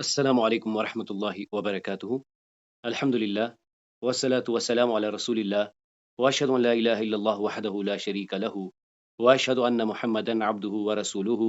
السلام علیکم ورحمۃ اللہ وبرکاتہ۔ الحمد للہ والصلاة والسلام علی رسول اللہ واشهد ان لا الہ الا اللہ وحدہ لا شریک لہ واشهد ان محمدا عبدہ ورسولہ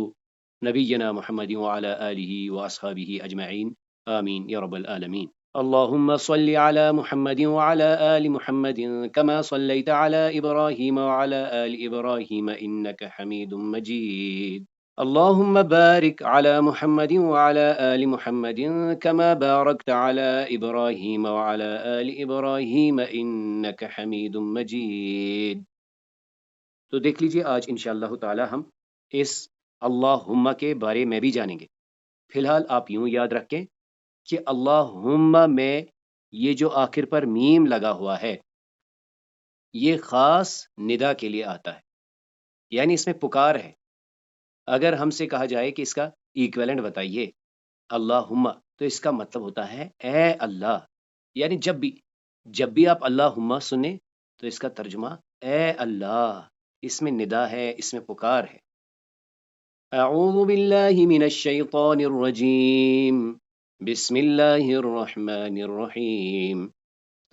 نبینا محمد وعلى آلہ واصحابہ اجمعین آمین یا رب العالمین۔ اللهم صل على محمد وعلى آل محمد كما صليت على إبراهيم وعلى آل إبراهيم إنك حميد مجيد اللهم بارك على محمد وعلى آل محمد كما باركت على إبراهيم وعلى آل إبراهيم إنك حميد مجيد۔ تو دیکھ لیجئے آج انشاءاللہ تعالی ہم اس اللہم کے بارے میں بھی جانیں گے۔ فی الحال آپ یوں یاد رکھیں کہ اللہم میں یہ جو آخر پر میم لگا ہوا ہے یہ خاص ندا کے لیے آتا ہے، یعنی اس میں پکار ہے۔ اگر ہم سے کہا جائے کہ اس کا ایکویلنٹ بتائیے اللہم، تو اس کا مطلب ہوتا ہے اے اللہ، یعنی جب بھی آپ اللہم سنیں تو اس کا ترجمہ اے اللہ، اس میں ندا ہے، اس میں پکار ہے۔ اعوذ باللہ من الشیطان الرجیم بسم اللہ الرحمن الرحیم۔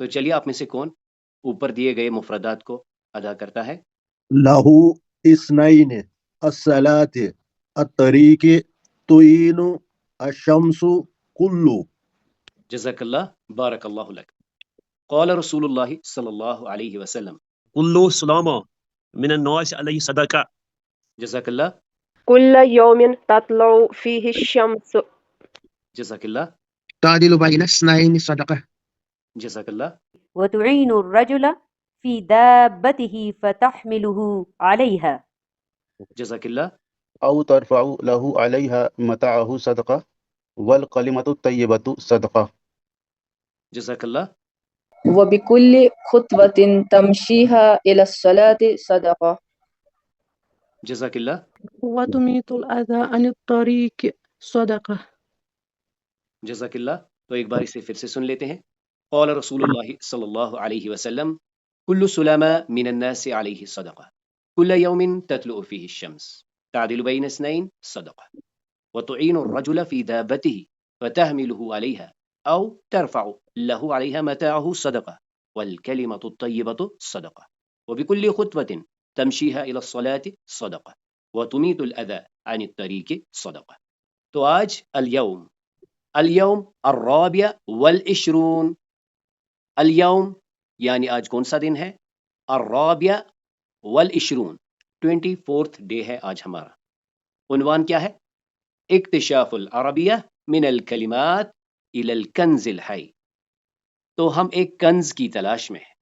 تو چلیے آپ میں سے کون اوپر دیے گئے مفردات کو ادا کرتا ہے؟ لہو اسنین الصلاة الطریق تعین الشمس کلو۔ جزاک اللہ، بارک اللہ لک۔ قال رسول اللہ صلی اللہ علیہ وسلم، كل سلامة من الناس عليه صدقة. جزاک اللہ، كل يوم تطلع فيه الشمس جزاک اللہ، تعدل بين اثنين صدقة. جزاک اللہ، وتعين الرجل في دابته فتحمله عليها. جزاک اللہ، او ترفع له عليها متاعه صدقة والكلمة الطيبة صدقة. جزاک اللہ، وبكل خطوة تمشيها إلى الصلاة صدقة. جزاک اللہ، وتميت الأذى عن الطريق صدقة. جزاک اللہ۔ تو ایک بار اسے پھر سے سن لیتے ہیں۔ قال رسول اللہ صلی اللہ علیہ وسلم، کل سلامہ من الناس علیہ صدقہ، کل یوم تطلع فیہ الشمس، تعدل بین اثنین صدقہ، وتعین الرجل فی دابته فتحمله علیها او ترفع له علیها متاعه صدقہ، والکلمة الطیبة صدقہ، وبکل خطوة تمشیها الى الصلاة صدقہ، وتمیت الاذى عن الطریق صدقہ۔ تو آج اليوم الرابع والعشرون، اليوم یعنی آج کون سا دن ہے؟ الرابع والعشرون، 24th ڈے ہے آج ہمارا۔ عنوان کیا ہے؟ اکتشاف العربیہ من الکلمات الى الکنز الحی۔ تو ہم ایک کنز کی تلاش میں ہیں،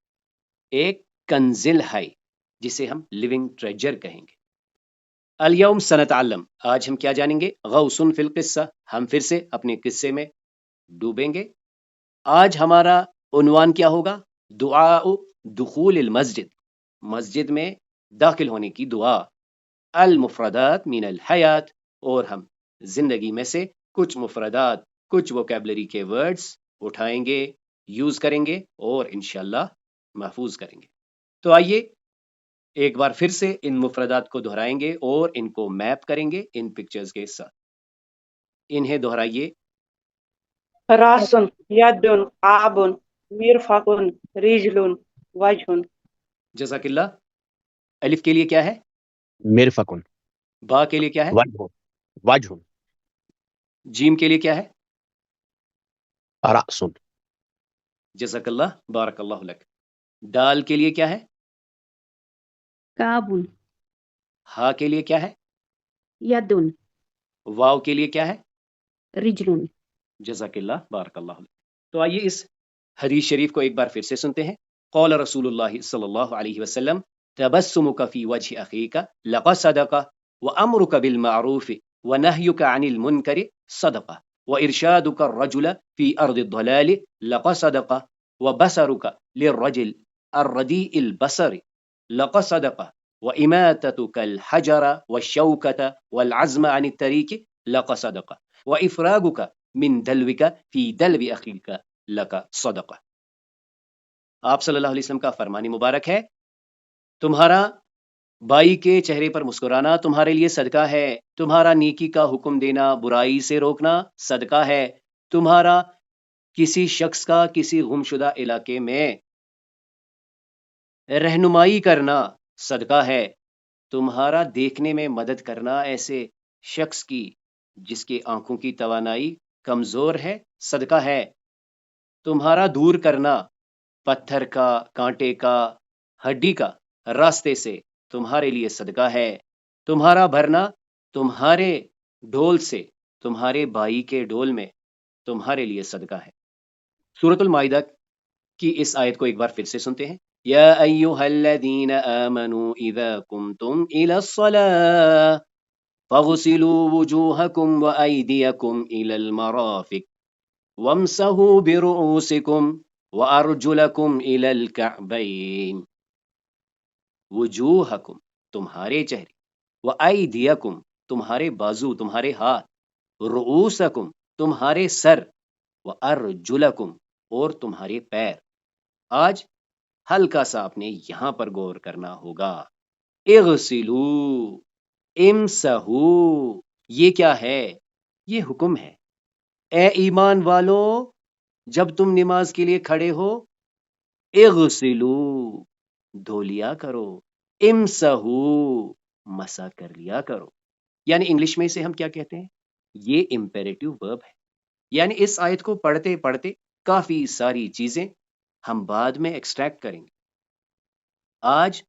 ایک کنز الحی جسے ہم لیونگ ٹریجر کہیں گے۔ الیوم سنتعلم، آج ہم کیا جانیں گے؟ غوث فی القصہ، ہم پھر سے اپنے قصے میں ڈوبیں گے۔ آج ہمارا عنوان کیا ہوگا؟ دعاء دخول المسجد، مسجد میں داخل ہونے کی دعا۔ المفردات من الحیات، اور ہم زندگی میں سے کچھ مفردات، کچھ ووکیبلری کے ورڈز اٹھائیں گے، یوز کریں گے اور انشاءاللہ محفوظ کریں گے۔ تو آئیے ایک بار پھر سے ان مفردات کو دہرائیں گے اور ان کو میپ کریں گے ان پکچرز کے ساتھ۔ انہیں دہرائیے۔ راس يد قاب مرفق رجل وجه۔ جزاک اللہ۔ الف کے لیے کیا ہے؟ مرفق. با کے لیے کیا ہے؟ وجه. جیم کے لیے کیا ہے؟ رأس. جزاک اللہ، بارک اللہ لک۔ دال کے لیے کیا ہے؟ كعب ہا کے لیے کیا ہے؟ يد واو کے لیے کیا ہے؟ رجل. جزاک اللہ، بارک اللہ لک۔ تو آئیے اس حدیث شریف کو ایک بار پھر سے سنتے ہیں۔ قول رسول اللہ صلی اللہ علیہ وسلم، تبسمک فی وجہ اخیک لقد صدقہ، وامرک بالمعروف ونہیک عن المنکر صدقہ، وارشادک الرجل فی ارض الضلال لقد صدقہ، وبصرک للرجل الردیء البصر لقد صدقہ، وإماتتك الحجر والشوكة والعزم عن الطريق لك صدقة، وإفراغك من دلوك في دلو أخيك لك صدقة۔ آپ صلی اللہ علیہ وسلم کا فرمان مبارک ہے، تمہارا بھائی کے چہرے پر مسکرانا تمہارے لیے صدقہ ہے، تمہارا نیکی کا حکم دینا، برائی سے روکنا صدقہ ہے، تمہارا کسی شخص کا کسی گمشدہ علاقے میں رہنمائی کرنا صدقہ ہے، تمہارا دیکھنے میں مدد کرنا ایسے شخص کی جس کی آنکھوں کی توانائی کمزور ہے صدقہ ہے، تمہارا دور کرنا پتھر کا، کانٹے کا، ہڈی کا راستے سے تمہارے لیے صدقہ ہے، تمہارا بھرنا تمہارے ڈھول سے تمہارے بھائی کے ڈھول میں تمہارے لیے صدقہ ہے۔ سورۃ المائدہ کی اس آیت کو ایک بار پھر سے سنتے ہیں۔ یا ایھا الذین آمنوا اذا قمتم الی الصلاۃ فاغسلوا وجوہکم وایدیکم الی المرافق وامسحوا برؤوسکم وارجلکم الی الکعبین۔ وجوہکم تمہارے چہرے، وایدیکم تمہارے بازو، تمہارے ہاتھ، رؤوسکم تمہارے سر، وارجلکم اور تمہارے پیر۔ آج ہلکا سا آپ نے یہاں پر غور کرنا ہوگا۔ اغسلو، امسحو، یہ کیا ہے؟ یہ حکم ہے۔ اے ایمان والو، جب تم نماز کے لیے کھڑے ہو، اغسلو دھو لیا کرو، امسحو مسح کر لیا کرو۔ یعنی انگلش میں اسے ہم کیا کہتے ہیں؟ یہ امپیریٹیو ورب ہے۔ یعنی اس آیت کو پڑھتے پڑھتے کافی ساری چیزیں ہم بعد میں ایکسٹریکٹ کریں گے۔ آج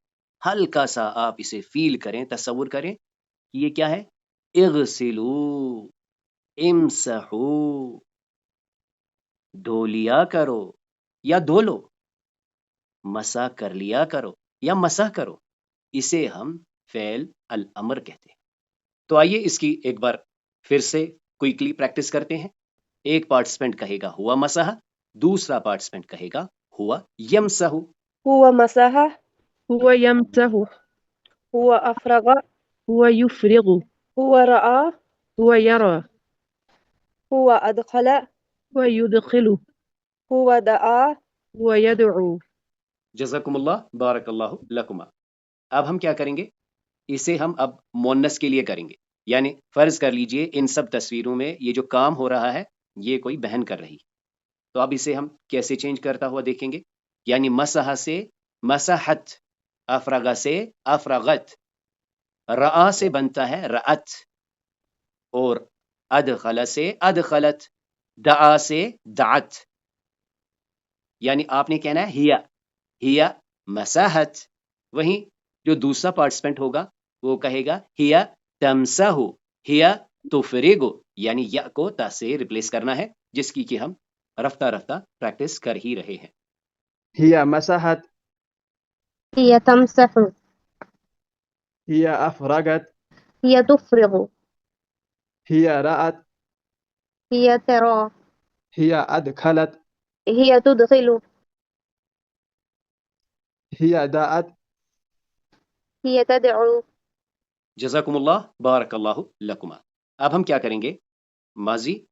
ہلکا سا آپ اسے فیل کریں، تصور کریں کہ یہ کیا ہے؟ اغسلو، امسحو، دھو لیا کرو یا دھو لو، مسح کر لیا کرو یا مسح کرو، اسے ہم فعل الامر کہتے ہیں۔ تو آئیے اس کی ایک بار پھر سے کوئکلی پریکٹس کرتے ہیں۔ ایک پارٹیسپینٹ کہے گا ہوا مسح، دوسرا پارٹیسپینٹ کہے گا ہوا یمسح۔ هو مسح، هو يمسح، هو أفرغ، هو يفرغ، هو رأى، هو يرى، هو أدخل، هو يدخل، هو دعا، هو يدعو۔ جزاکم اللہ، بارک اللہ لکما۔ اب ہم کیا کریں گے؟ اسے ہم اب مونس کے لیے کریں گے۔ یعنی فرض کر لیجئے ان سب تصویروں میں یہ جو کام ہو رہا ہے یہ کوئی بہن کر رہی، تو اب اسے ہم کیسے چینج کرتا ہوا دیکھیں گے۔ یعنی مسح سے مسحت، افرغ سے افرغت، رعا سے بنتا ہے رعت، اور ادخل سے ادخلت، دعا سے دعت۔ یعنی آپ نے کہنا ہے ہیا مسحت، وہیں جو دوسرا پارٹیسپینٹ ہوگا وہ کہے گا ہیا تمسح، ہیا تفرغ، یعنی یا کو تا سے ریپلیس کرنا ہے، جس کی کہ ہم رفتہ رفتہ پریکٹس کر ہی رہے ہیں۔ هي مسحت، هي تمسح، هي أفرغت، هي تفرغ، هي رأت، هي ترى، هي أدخلت، هي تدخل، هي دعت، هي تدعو۔ جزاکم اللہ، بارک اللہ لکما۔ اب ہم کیا کریں گے؟ ماضی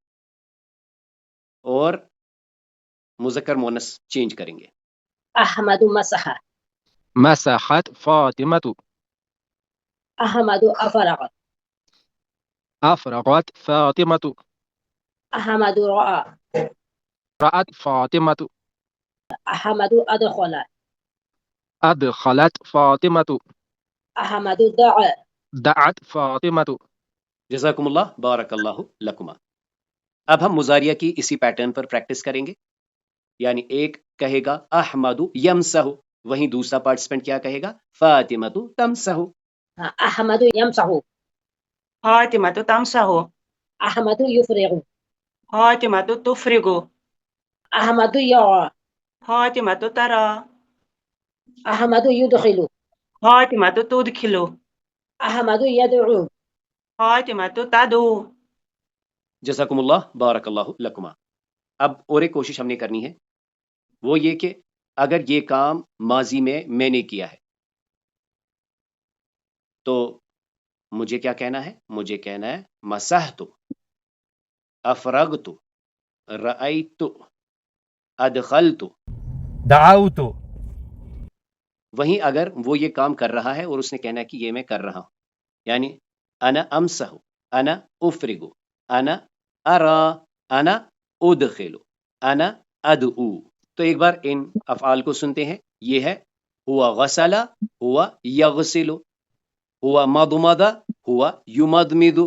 اور مذکر مونس چینج کریں گے۔ أحمد مسح، مسحت فاطمة، أحمد أفرغ، أفرغت فاطمة، أحمد رأى، رأت فاطمة، أحمد أدخل، أدخلت فاطمة، أحمد دعا۔ دعت فاطمة۔ جزاکم اللہ، بارک اللہ لکما۔ اب ہم مضاریہ کی اسی پیٹرن پر پریکٹس کریں گے۔ یعنی ایک کہے گا احمد یمسح، وہیں دوسرا پارٹیسپینٹ کیا کہے گا؟ فاطمہ تمسح۔ أحمد يمسح، فاطمة تمسح، أحمد يفرغ، فاطمة تفرغ، أحمد يرى، فاطمة ترى، أحمد يدخل، فاطمة تدخل، أحمد يدعو۔ فاطمة تدعو۔ جزاکم اللہ، بارک اللہ لکما۔ اب اور ایک کوشش ہم نے کرنی ہے، وہ یہ کہ اگر یہ کام ماضی میں نے کیا ہے تو مجھے کیا کہنا ہے؟ مجھے کہنا ہے مسحت، افرغت، رأیت، ادخلت۔ دعوت۔ وہیں اگر وہ یہ کام کر رہا ہے اور اس نے کہنا ہے کہ یہ میں کر رہا ہوں، یعنی انا امسح، انا افرغ، انا ارى، انا ادخلو، انا ادعو. تو ایک بار ان افعال کو سنتے ہیں. یہ ہے ہوا غسل، ہوا یغسل، ہوا مضمض، ہوا یمضمض،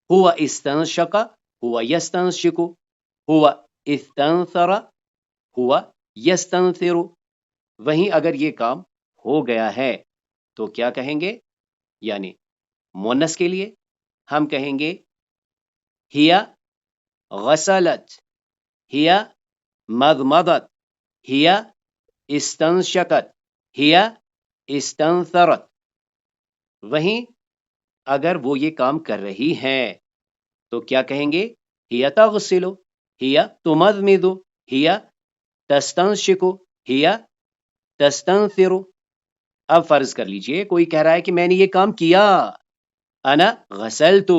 ہوا استنشق، ہوا یستنشق، ہوا استنثر، ہوا یستنثر. وہیں اگر یہ کام ہو گیا ہے تو کیا کہیں گے؟ یعنی مؤنث کے لیے ہم کہیں گے ہیا غسلت، ہیا مضمضت، ہیا استنشقت، ہیا استنثرت. وہیں اگر وہ یہ کام کر رہی ہیں تو کیا کہیں گے؟ ہیا تغسل، ہیا تمضمض، ہیا تستنشق، ہیا تستنثر. اب فرض کر لیجئے کوئی کہہ رہا ہے کہ میں نے یہ کام کیا، انا غسلت،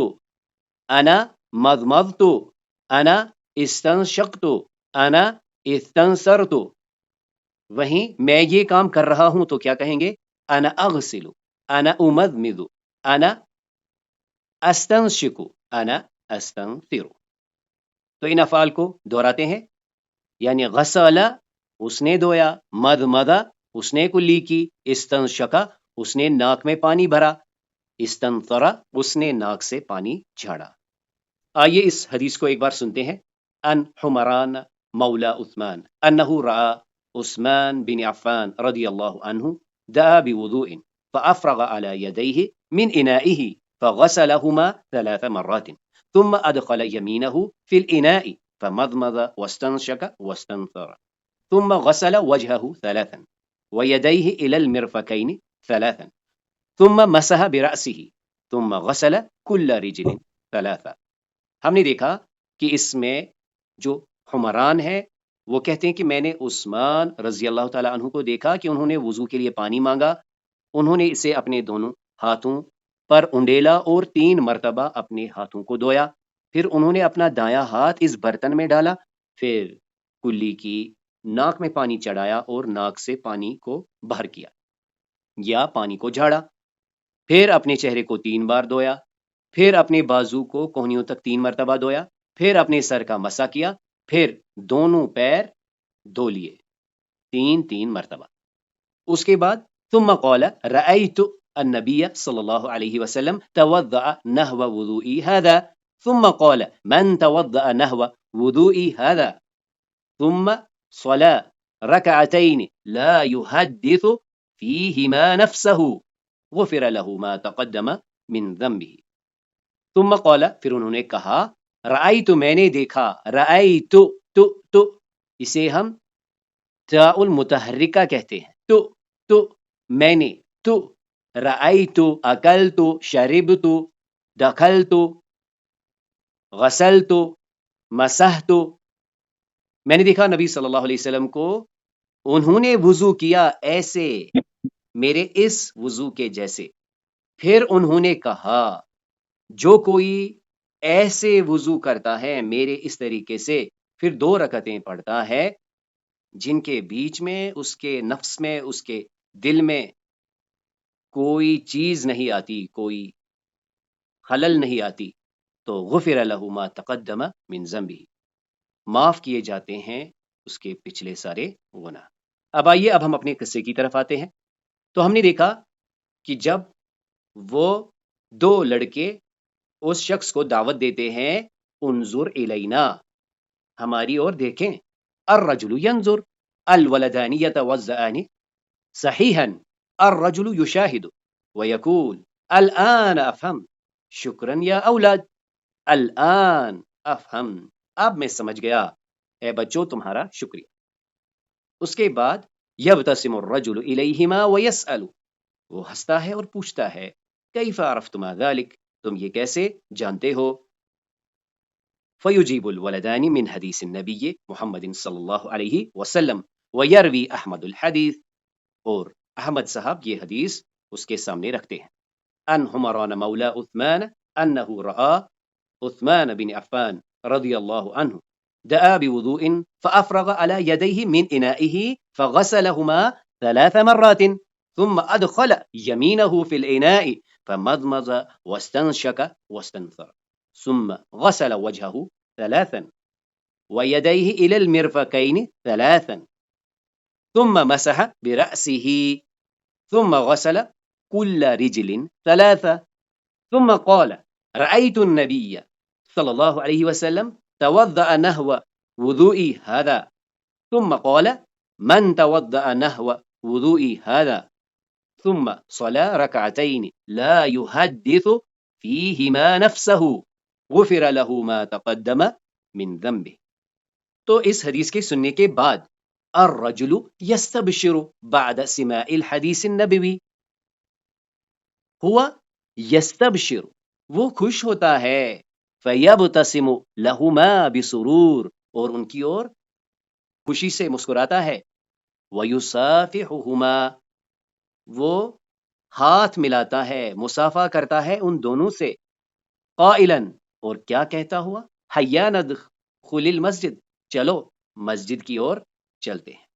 انا مضمضت، انا استنشقت، انا استنثرت. وہیں میں یہ کام کر رہا ہوں تو کیا کہیں گے؟ انا اغسل، انا امضمض، انا استنشق، انا استنثر. تو ان افعال کو دہراتے ہیں. یعنی غسل اس نے دھویا، مضمض اس نے کلی کی، استنشق اس نے ناک میں پانی بھرا، استنثر اس نے ناک سے پانی جھاڑا. آئیے اس حدیث کو ایک بار سنتے ہیں. ان حمران مولا عثمان انہ رأى عثمان بن عفان رضی اللہ عنہ دعا بوضوء فافرغ على يديه من انائه فغسلهما 3 مرات ثم ادخل يمينه في الاناء فمضمض واستنشق واستنثر ثم غسل وجهه 3 ويديه الى المرفقين 3 ثم مسح برأسه ثم غسل كل رجل 3. ہم نے دیکھا کہ اس میں جو حمران ہے وہ کہتے ہیں کہ میں نے عثمان رضی اللہ تعالیٰ عنہ کو دیکھا کہ انہوں نے وضو کے لیے پانی مانگا، انہوں نے اسے اپنے دونوں ہاتھوں پر انڈیلا اور 3 مرتبہ اپنے ہاتھوں کو دھویا، پھر انہوں نے اپنا دایاں ہاتھ اس برتن میں ڈالا، پھر کلی کی ناک میں پانی چڑھایا اور ناک سے پانی کو باہر کیا یا پانی کو جھاڑا، پھر اپنے چہرے کو 3 بار دھویا، پھر اپنے بازو کو کوہنیوں تک 3 مرتبہ دھویا، پھر اپنے سر کا مسح کیا، پھر دونوں پیر دھو لیے 3 مرتبہ. اس کے بعد ثم قال رأيت النبي صلی اللہ علیہ وسلم توضأ نحو وضوئي هذا ثم قال من توضأ نحو وضوئي هذا ثم صلى 2 لا يحدث فيهما نفسه غفر له ما تقدم من ذنبه. ثم قال پھر انہوں نے کہا رأیت میں نے دیکھا، رأیت تو اسے ہم تاء المتحرکہ کہتے ہیں، تو میں نے، تو رأیت اکلت شربت دخلت غسلت مسحت. میں نے دیکھا نبی صلی اللہ علیہ وسلم کو، انہوں نے وضو کیا ایسے میرے اس وضو کے جیسے. پھر انہوں نے کہا جو کوئی ایسے وضو کرتا ہے میرے اس طریقے سے، پھر 2 رکعتیں پڑھتا ہے جن کے بیچ میں اس کے نفس میں، اس کے دل میں کوئی چیز نہیں آتی، کوئی خلل نہیں آتی، تو غفر له ما تقدم من ذنبه، معاف کیے جاتے ہیں اس کے پچھلے سارے گناہ. اب آئیے اب ہم اپنے قصے کی طرف آتے ہیں. تو ہم نے دیکھا کہ جب وہ 2 لڑکے اس شخص کو دعوت دیتے ہیں انظر الینا، ہماری اور دیکھیں، الرجل ينظر الولدان يتوضأان صحيحا الرجل يشاهد ويقول الآن أفهم شكرا يا أولاد الآن أفهم، اب میں سمجھ گیا اے بچوں تمہارا شکریہ. اس کے بعد يبتسم الرجل إليهما ويسأل، وہ ہنستا ہے اور پوچھتا ہے كيف عرفتما ذلك، تم یہ کیسے جانتے ہو؟ فیجیب الولدان من حدیث النبی محمد صلی اللہ علیہ وسلم ویروی احمد الحدیث، اور احمد صاحب یہ حدیث اس کے سامنے رکھتے ہیں. ان حمران مولا عثمان انہ رآ عثمان بن عفان رضی اللہ عنہ دعا بوضوء فافرغ على يديه من انائه فغسلهما 3 مرات ثم ادخل يمينه في الاناء فمضمض واستنشق واستنثر ثم غسل وجهه 3. ويديه إلى المرفقين ثلاثا ثم مسح برأسه ثم غسل كل رجل ثلاثة ثم قال رأيت النبي صلى الله عليه وسلم توضأ نحو وضوئي هذا ثم قال من توضأ نحو وضوئي هذا ثم صلى ركعتين لا يحدث فيهما نفسه غفر له ما تقدم من ذنبه. تو اس حدیث کے سننے کے بعد الرجل یستبشر بعد سماع الحدیث النبوی، ہوا یستبشر وہ خوش ہوتا ہے، فیبتسم لہما بسرور اور ان کی اور خوشی سے مسکراتا ہے، ویصافحہما وہ ہاتھ ملاتا ہے، مصافحہ کرتا ہے ان دونوں سے، قائلا اور کیا کہتا ہوا، حیا ندخل المسجد چلو مسجد کی اور چلتے ہیں،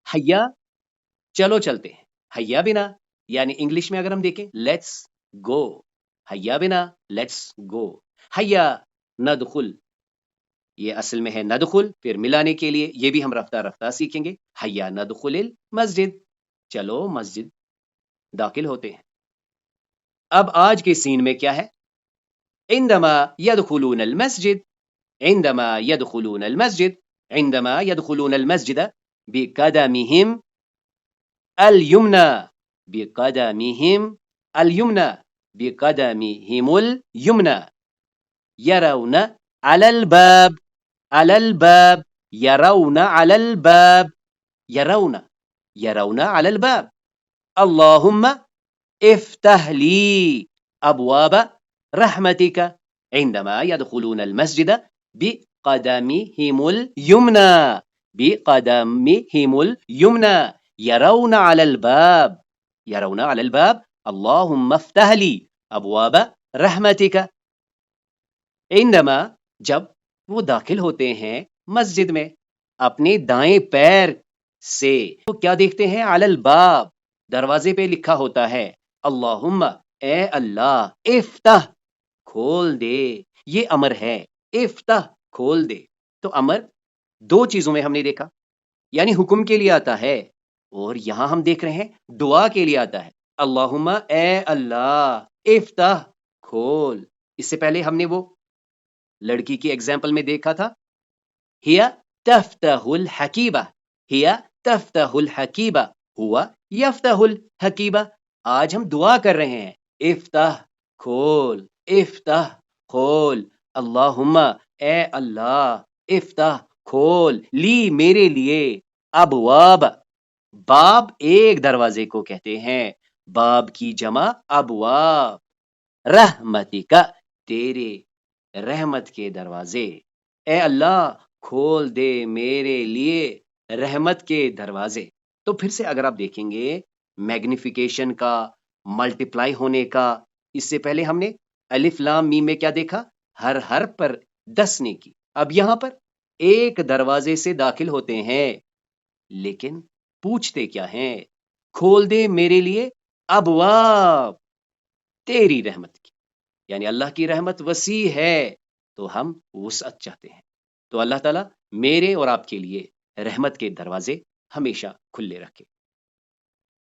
حیا چلو چلتے ہیں، حیا بنا یعنی انگلش میں اگر ہم دیکھیں لیٹس گو، حیا بنا لیٹس گو، حیا ندخل یہ اصل میں ہے ندخل، پھر ملانے کے لیے یہ بھی ہم رفتہ رفتہ سیکھیں گے، حیا ندخل المسجد چلو مسجد داخل ہوتے ہیں۔ اب آج کے سین میں کیا ہے، عندما يدخلون المسجد، عندما يدخلون المسجد، عندما يدخلون المسجد بقدمهم اليمنى، بقدمهم اليمنى، بقدمهم اليمنى، يرون على الباب، على الباب، يرون على الباب، يرون يرون على الباب، اللهم افتح لي أبواب رحمتك، عندما يدخلون المسجد بقدمهم اليمنى، بقدمهم اليمنى، يرون على الباب، يرون على الباب، اللهم افتح لي أبواب رحمتك، عندما جب وہ داخل ہوتے ہیں مسجد میں اپنے دائیں پیر سے، تو کیا دیکھتے ہیں، علی الباب دروازے پہ لکھا ہوتا ہے، اللہم اے اللہ، افتح کھول دے، یہ امر ہے، افتح کھول دے، تو امر دو چیزوں میں ہم نے دیکھا، یعنی حکم کے لیے آتا ہے، اور یہاں ہم دیکھ رہے ہیں دعا کے لیے آتا ہے، اللہم اے اللہ افتح کھول۔ اس سے پہلے ہم نے وہ لڑکی کی ایگزامپل میں دیکھا تھا، ہیا تفتح الحکیبہ، ہیا تفتح الحکیبہ، ہوا یفتح الحکیبہ۔ آج ہم دعا کر رہے ہیں، افتح کھول، افتح کھول، اللہم اے اللہ افتح کھول، لی میرے لیے، ابواب، باب ایک دروازے کو کہتے ہیں، باب کی جمع ابواب، رحمتک تیرے رحمت کے دروازے، اے اللہ کھول دے میرے لیے رحمت کے دروازے۔ تو پھر سے اگر آپ دیکھیں گے میگنیفیکیشن کا، ملٹیپلائی ہونے کا، اس سے پہلے ہم نے الف لام میم میں کیا دیکھا، ہر حرف پر 10 نے کی، اب یہاں پر ایک دروازے سے داخل ہوتے ہیں، لیکن پوچھتے کیا ہیں، کھول دے میرے لیے ابواب تیری رحمت کی، یعنی اللہ کی رحمت وسیع ہے تو ہم وسعت چاہتے ہیں، تو اللہ تعالیٰ میرے اور آپ کے لیے رحمت کے دروازے ہمیشہ کھلے رکھے۔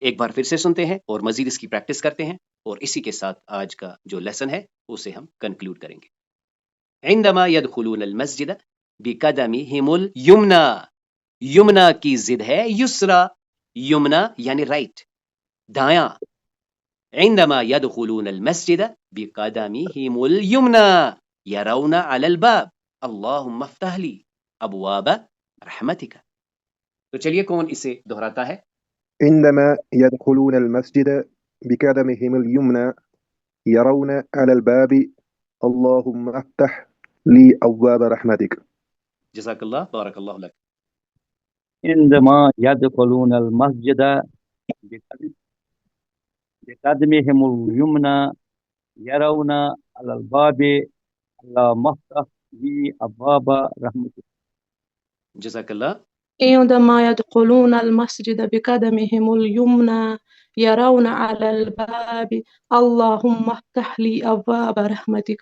ایک بار پھر سے سنتے ہیں اور مزید اس کی پریکٹس کرتے ہیں، اور اسی کے ساتھ آج کا جو لیسن ہے اسے ہم کنکلوڈ کریں گے۔ عندما يدخلون المسجد بقدمهم اليمنى، یمنا کی ضد ہے یسرا، یمنا یعنی رائٹ، دایاں، عندما يدخلون المسجد بقدمهم اليمنى يرون على الباب اللهم افتح لي ابواب رحمتك۔ تو چلیے کون اسے دہراتا ہے؟ عندما يدخلون المسجد بقدمهم اليمنى يرون على الباب اللهم افتح لي ابواب رحمتك۔ جزاک اللہ، بارک اللہ لک۔ عندما يدخلون المسجد بقدمهم اليمنى يرون على الباب اللهم افتح لي ابواب رحمتك۔ جزاک اللہ۔ عندما يدخلون المسجد بقدمهم اليمنى يرون على الباب اللهم افتح لي أبواب رحمتك۔